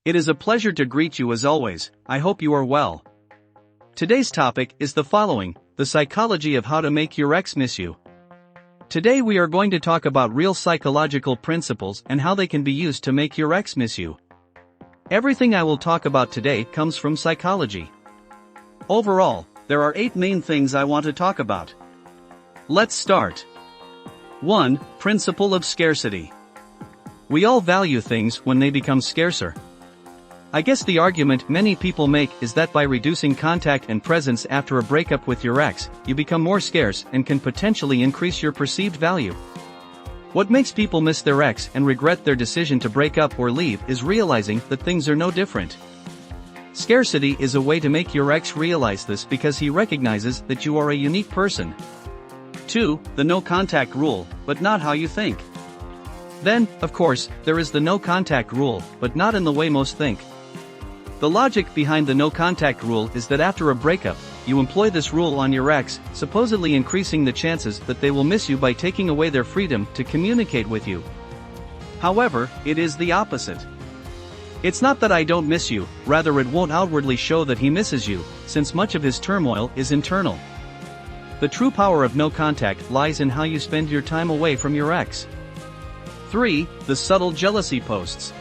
It is a pleasure to greet you as always. I hope you are well. Today's topic is the following: the psychology of how to make your ex miss you. Today we are going to talk about real psychological principles and how they can be used to make your ex miss you. Everything I will talk about today comes from psychology. Overall, there are 8 main things I want to talk about. Let's start. 1. Principle of scarcity. We all value things when they become scarcer. I guess the argument many people make is that by reducing contact and presence after a breakup with your ex, you become more scarce and can potentially increase your perceived value. What makes people miss their ex and regret their decision to break up or leave is realizing that things are no different. Scarcity is a way to make your ex realize this because he recognizes that you are a unique person. 2. The no contact rule, but not how you think. Then, of course, there is the no contact rule, but not in the way most think. The logic behind the no contact rule is that after a breakup, you employ this rule on your ex, supposedly increasing the chances that they will miss you by taking away their freedom to communicate with you. However, it is the opposite. It's not that I don't miss you, rather it won't outwardly show that he misses you, since much of his turmoil is internal. The true power of no contact lies in how you spend your time away from your ex. 3. The subtle jealousy posts.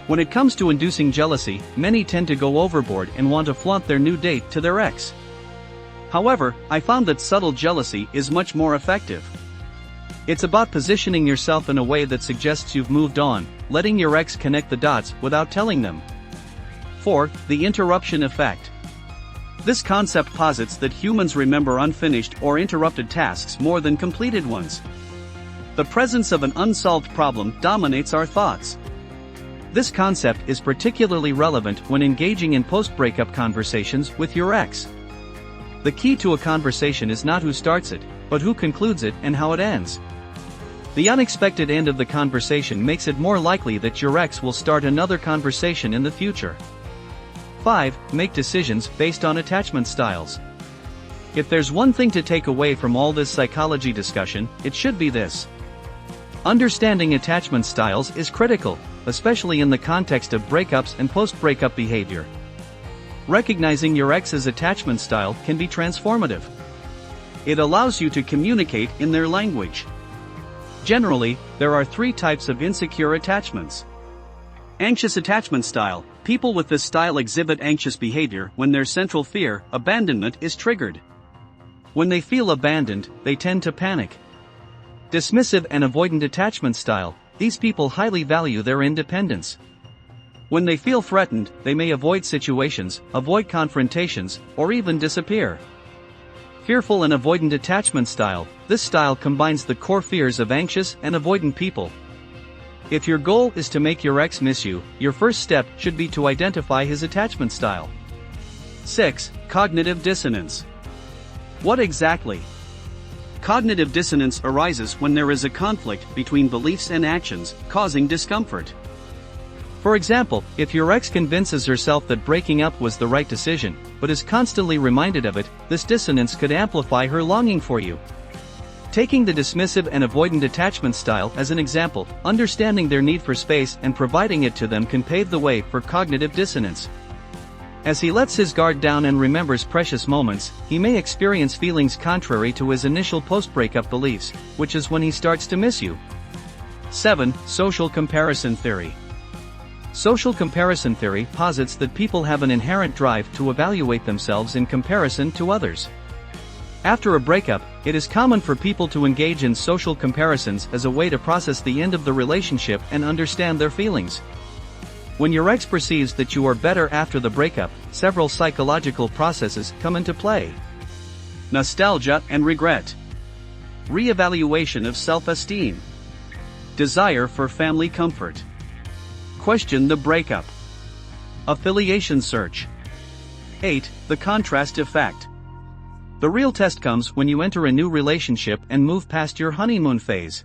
When it comes to inducing jealousy, many tend to go overboard and want to flaunt their new date to their ex. However, I found that subtle jealousy is much more effective. It's about positioning yourself in a way that suggests you've moved on, letting your ex connect the dots without telling them. 4. The interruption effect. This concept posits that humans remember unfinished or interrupted tasks more than completed ones. The presence of an unsolved problem dominates our thoughts. This concept is particularly relevant when engaging in post-breakup conversations with your ex. The key to a conversation is not who starts it, but who concludes it and how it ends. The unexpected end of the conversation makes it more likely that your ex will start another conversation in the future. 5. Make decisions based on attachment styles. If there's one thing to take away from all this psychology discussion, it should be this. Understanding attachment styles is critical, especially in the context of breakups and post-breakup behavior. Recognizing your ex's attachment style can be transformative. It allows you to communicate in their language. Generally, there are 3 types of insecure attachments. Anxious attachment style. People with this style exhibit anxious behavior when their central fear, abandonment, is triggered. When they feel abandoned, they tend to panic. Dismissive and avoidant attachment style. These people highly value their independence. When they feel threatened, they may avoid situations, avoid confrontations, or even disappear. Fearful and avoidant attachment style. This style combines the core fears of anxious and avoidant people. If your goal is to make your ex miss you, your first step should be to identify his attachment style. 6. Cognitive dissonance. What exactly? Cognitive dissonance arises when there is a conflict between beliefs and actions, causing discomfort. For example, if your ex convinces herself that breaking up was the right decision, but is constantly reminded of it, this dissonance could amplify her longing for you. Taking the dismissive and avoidant attachment style as an example, understanding their need for space and providing it to them can pave the way for cognitive dissonance. As he lets his guard down and remembers precious moments, he may experience feelings contrary to his initial post-breakup beliefs, which is when he starts to miss you. 7. Social comparison theory. Social comparison theory posits that people have an inherent drive to evaluate themselves in comparison to others. After a breakup, it is common for people to engage in social comparisons as a way to process the end of the relationship and understand their feelings. When your ex perceives that you are better after the breakup, several psychological processes come into play. Nostalgia and regret. Re-evaluation of self-esteem. Desire for family comfort. Question the breakup. Affiliation search. 8. The contrast effect. The real test comes when you enter a new relationship and move past your honeymoon phase.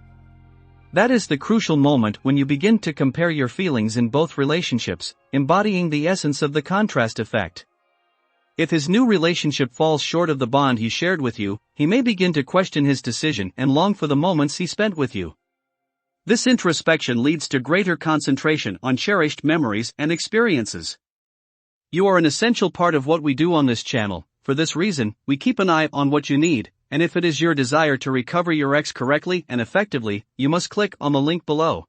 That is the crucial moment when you begin to compare your feelings in both relationships, embodying the essence of the contrast effect. If his new relationship falls short of the bond he shared with you, he may begin to question his decision and long for the moments he spent with you. This introspection leads to greater concentration on cherished memories and experiences. You are an essential part of what we do on this channel. For this reason, we keep an eye on what you need, and if it is your desire to recover your ex correctly and effectively, you must click on the link below.